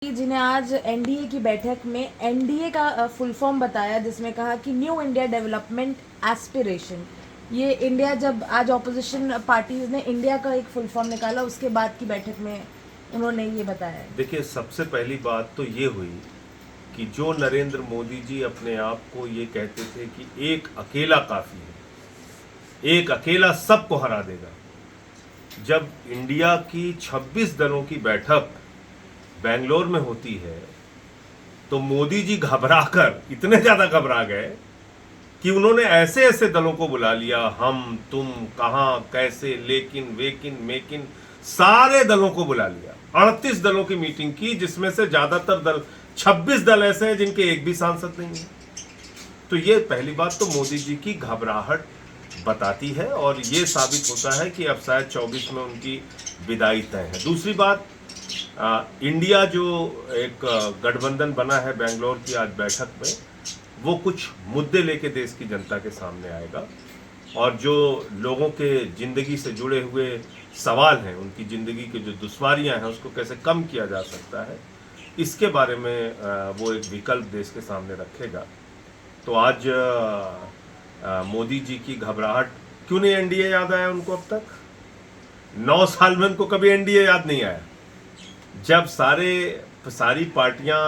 जिन्हें आज एनडीए की बैठक में एनडीए का फुल फॉर्म बताया, जिसमें कहा कि न्यू इंडिया डेवलपमेंट एस्पिरेशन। ये इंडिया, जब आज ऑपोजिशन पार्टीज ने इंडिया का एक फुल फॉर्म निकाला, उसके बाद की बैठक में उन्होंने ये बताया। देखिए, सबसे पहली बात तो ये हुई कि जो नरेंद्र मोदी जी अपने आप को ये कहते थे कि एक अकेला काफ़ी है, एक अकेला सबको हरा देगा, जब इंडिया की 26 दलों की बैठक बेंगलोर में होती है तो मोदी जी घबराकर इतने ज़्यादा घबरा गए कि उन्होंने ऐसे ऐसे दलों को बुला लिया, हम तुम कहाँ कैसे लेकिन वेकिन मेकिन, सारे दलों को बुला लिया। 38 दलों की मीटिंग की, जिसमें से ज्यादातर दल 26 दल ऐसे हैं जिनके एक भी सांसद नहीं है। तो ये पहली बात तो मोदी जी की घबराहट बताती है और ये साबित होता है कि अब शायद 24 में उनकी विदाई तय है। दूसरी बात, इंडिया जो एक गठबंधन बना है बेंगलोर की आज बैठक में, वो कुछ मुद्दे लेके देश की जनता के सामने आएगा और जो लोगों के जिंदगी से जुड़े हुए सवाल हैं, उनकी जिंदगी की जो दुश्वारियां हैं, उसको कैसे कम किया जा सकता है, इसके बारे में वो एक विकल्प देश के सामने रखेगा। तो आज मोदी जी की घबराहट, क्यों नहीं एनडीए याद आया उनको अब तक? 9 साल में उनको कभी एनडीए याद नहीं आया। जब सारी पार्टियां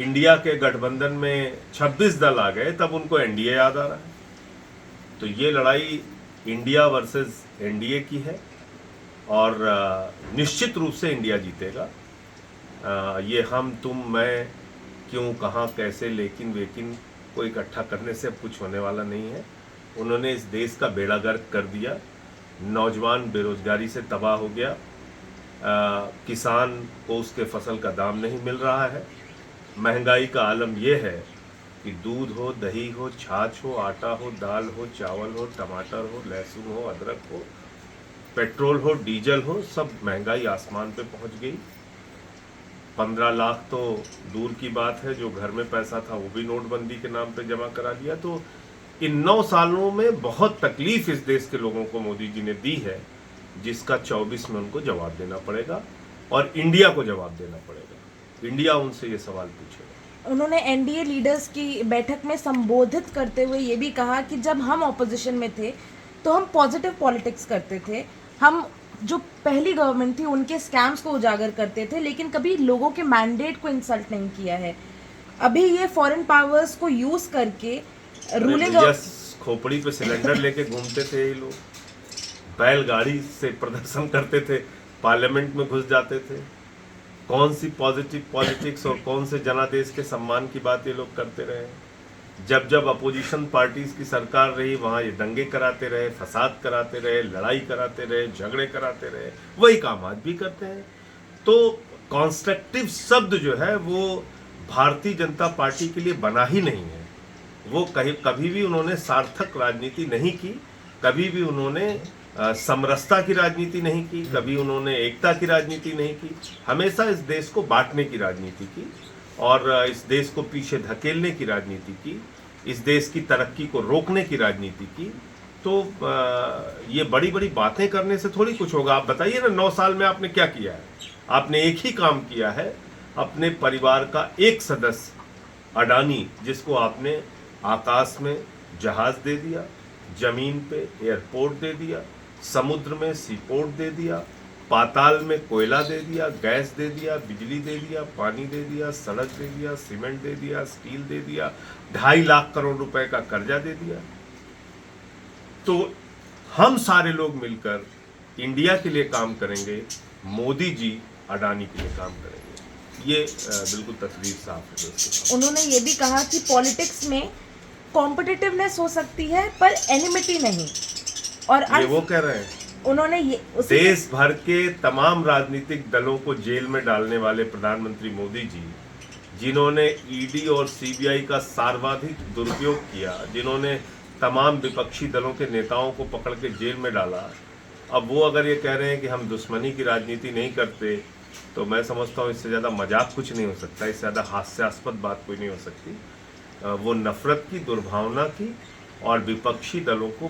इंडिया के गठबंधन में 26 दल आ गए, तब उनको एनडीए याद आ रहा है। तो ये लड़ाई इंडिया वर्सेस एनडीए की है और निश्चित रूप से इंडिया जीतेगा। ये हम तुम मैं क्यों कहाँ कैसे लेकिन वेकिन को इकट्ठा करने से अब कुछ होने वाला नहीं है। उन्होंने इस देश का बेड़ा गर्क कर दिया, नौजवान बेरोजगारी से तबाह हो गया, किसान को उसके फसल का दाम नहीं मिल रहा है, महंगाई का आलम यह है कि दूध हो, दही हो, छाछ हो, आटा हो, दाल हो, चावल हो, टमाटर हो, लहसुन हो, अदरक हो, पेट्रोल हो, डीजल हो, सब महंगाई आसमान पे पहुंच गई। 15 लाख तो दूर की बात है, जो घर में पैसा था वो भी नोटबंदी के नाम पे जमा करा दिया। तो इन 9 सालों में बहुत तकलीफ इस देश के लोगों को मोदी जी ने दी है, जिसका 24 में उनको जवाब देना पड़ेगा और इंडिया को जवाब देना पड़ेगा। इंडिया उनसे ये सवाल पूछेगा। उन्होंने एनडीए लीडर्स की बैठक में संबोधित करते हुए ये भी कहा कि जब हम ऑपोजिशन में थे तो हम पॉजिटिव पॉलिटिक्स करते थे, हम जो पहली गवर्नमेंट थी उनके स्कैम्स को उजागर करते थे, लेकिन कभी लोगों के मैंडेट को इंसल्ट नहीं किया है। अभी ये फॉरेन पावर्स को यूज करके रूलिंग खोपड़ी पे सिलेंडर लेके घूमते थे ये लोग, बैलगाड़ी से प्रदर्शन करते थे, पार्लियामेंट में घुस जाते थे। कौन सी पॉजिटिव पॉलिटिक्स और कौन से जनादेश के सम्मान की बात ये लोग करते रहे। जब जब अपोजिशन पार्टीज की सरकार रही, वहाँ ये दंगे कराते रहे, फसाद कराते रहे, लड़ाई कराते रहे, झगड़े कराते रहे, वही काम आज भी करते हैं। तो कॉन्स्ट्रक्टिव शब्द जो है वो भारतीय जनता पार्टी के लिए बना ही नहीं है। वो कभी भी उन्होंने सार्थक राजनीति नहीं की, कभी भी उन्होंने समरसता की राजनीति नहीं की, कभी उन्होंने एकता की राजनीति नहीं की। हमेशा इस देश को बांटने की राजनीति की और इस देश को पीछे धकेलने की राजनीति की, इस देश की तरक्की को रोकने की राजनीति की। तो ये बड़ी बड़ी बातें करने से थोड़ी कुछ होगा। आप बताइए ना, 9 साल में आपने क्या किया है? आपने एक ही काम किया है, अपने परिवार का एक सदस्य अडानी, जिसको आपने आकाश में जहाज दे दिया, जमीन पे एयरपोर्ट दे दिया, समुद्र में सीपोर्ट दे दिया, पाताल में कोयला दे दिया, गैस दे दिया, बिजली दे दिया, पानी दे दिया, सड़क दे दिया, सीमेंट दे दिया, स्टील दे दिया, 2.5 लाख करोड़ रुपए का कर्जा दे दिया। तो हम सारे लोग मिलकर इंडिया के लिए काम करेंगे, मोदी जी अडानी के लिए काम करेंगे। ये बिल्कुल तस्वीर साफ है। उन्होंने ये भी कहा कि पॉलिटिक्स में कॉम्पिटिटिवनेस हो सकती है पर एनिमिटी नहीं। और ये वो कह रहे हैं। उन्होंने ये देश भर के तमाम राजनीतिक दलों को जेल में डालने वाले प्रधानमंत्री मोदी जी, जिन्होंने ईडी और सीबीआई का सर्वाधिक दुरुपयोग किया, जिन्होंने तमाम विपक्षी दलों के नेताओं को पकड़ के जेल में डाला, अब वो अगर ये कह रहे हैं कि हम दुश्मनी की राजनीति नहीं करते, तो मैं समझता हूँ इससे ज़्यादा मजाक कुछ नहीं हो सकता, इससे ज़्यादा हास्यास्पद बात कोई नहीं हो सकती। वो नफरत की, दुर्भावना की और विपक्षी दलों को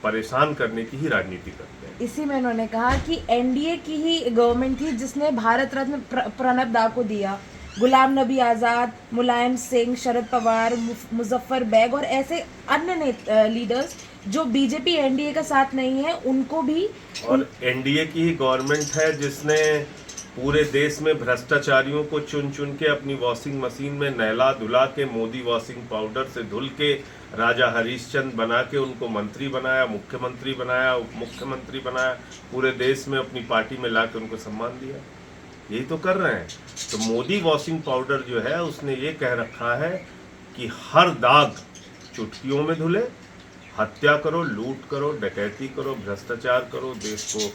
परेशान करने की ही राजनीति करते हैं। इसी में उन्होंने कहा कि एनडीए की ही गवर्नमेंट थी जिसने भारत रत्न प्रणब दा को दिया, गुलाम नबी आज़ाद, मुलायम सिंह, शरद पवार, मुजफ्फर बैग और ऐसे अन्य लीडर्स जो बीजेपी एनडीए का साथ नहीं है उनको भी। और एनडीए की ही गवर्नमेंट है जिसने पूरे देश में भ्रष्टाचारियों को चुन चुन के अपनी वॉशिंग मशीन में नहला धुला के मोदी वॉशिंग पाउडर से धुल के राजा हरीशचंद्र बना के उनको मंत्री बनाया, मुख्यमंत्री बनाया, उप मुख्यमंत्री बनाया, पूरे देश में अपनी पार्टी में ला के उनको सम्मान दिया। यही तो कर रहे हैं। तो मोदी वॉशिंग पाउडर जो है उसने ये कह रखा है कि हर दाग चुटकियों में धुले, हत्या करो, लूट करो, डकैती करो, भ्रष्टाचार करो, देश को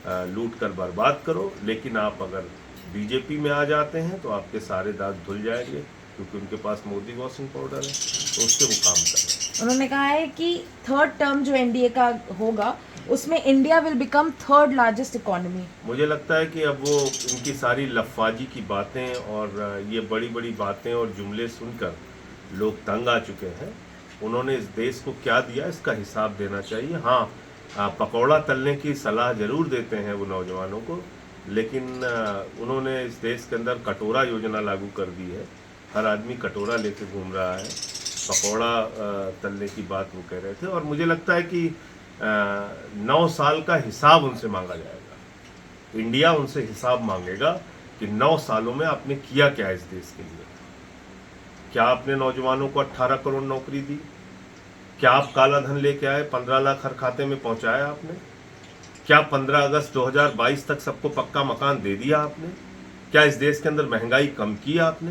लूट कर बर्बाद करो, लेकिन आप अगर बीजेपी में आ जाते हैं तो आपके सारे दाग धुल जाएंगे, क्योंकि उनके पास मोदी वॉशिंग पाउडर है, तो उससे वो काम कर रहे हैं। उन्होंने कहा है कि थर्ड टर्म जो एनडीए का होगा उसमें India will become third largest economy. मुझे लगता है कि अब वो इनकी सारी लफाजी की बातें और ये बड़ी बड़ी बातें और जुमले सुनकर लोग तंग आ चुके हैं। उन्होंने इस देश को क्या दिया इसका हिसाब देना चाहिए। हाँ, पकौड़ा तलने की सलाह जरूर देते हैं वो नौजवानों को, लेकिन उन्होंने इस देश के अंदर कटोरा योजना लागू कर दी है। हर आदमी कटोरा लेके घूम रहा है, पकौड़ा तलने की बात वो कह रहे थे। और मुझे लगता है कि 9 साल का हिसाब उनसे मांगा जाएगा। इंडिया उनसे हिसाब मांगेगा कि 9 सालों में आपने किया क्या इस देश के लिए। क्या आपने नौजवानों को 18 करोड़ नौकरी दी? क्या आप काला धन लेके आए? 15 लाख हर खाते में पहुंचाया आपने? क्या 15 अगस्त 2022 तक सबको पक्का मकान दे दिया आपने? क्या इस देश के अंदर महंगाई कम की आपने?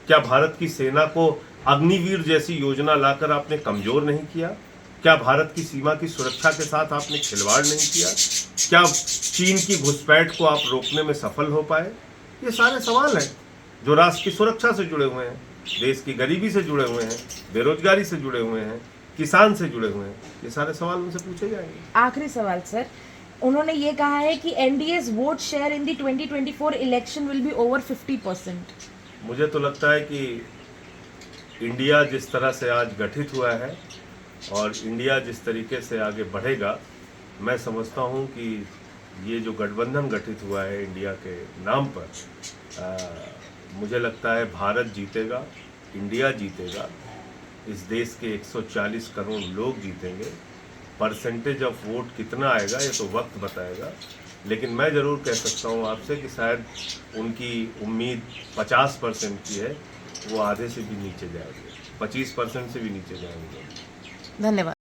क्या भारत की सेना को अग्निवीर जैसी योजना लाकर आपने कमजोर नहीं किया? क्या भारत की सीमा की सुरक्षा के साथ आपने खिलवाड़ नहीं किया? क्या चीन की घुसपैठ को आप रोकने में सफल हो पाए? ये सारे सवाल हैं जो राष्ट्र की सुरक्षा से जुड़े हुए हैं, देश की गरीबी से जुड़े हुए हैं, बेरोजगारी से जुड़े हुए हैं, किसान से जुड़े हुए हैं। ये सारे सवाल उनसे पूछे जाएंगे। आखिरी सवाल सर, उन्होंने ये कहा है कि NDA's vote share in the 2024 election will be over 50%। मुझे तो लगता है कि इंडिया जिस तरह से आज गठित हुआ है और इंडिया जिस तरीके से आगे बढ़ेगा, मैं समझता हूँ कि ये जो गठबंधन गठित हुआ है इंडिया के नाम पर, मुझे लगता है भारत जीतेगा, इंडिया जीतेगा, इस देश के 140 करोड़ लोग जीतेंगे। परसेंटेज ऑफ वोट कितना आएगा ये तो वक्त बताएगा, लेकिन मैं ज़रूर कह सकता हूँ आपसे कि शायद उनकी उम्मीद 50% की है, वो आधे से भी नीचे जाएंगे, 25% से भी नीचे जाएंगे। धन्यवाद।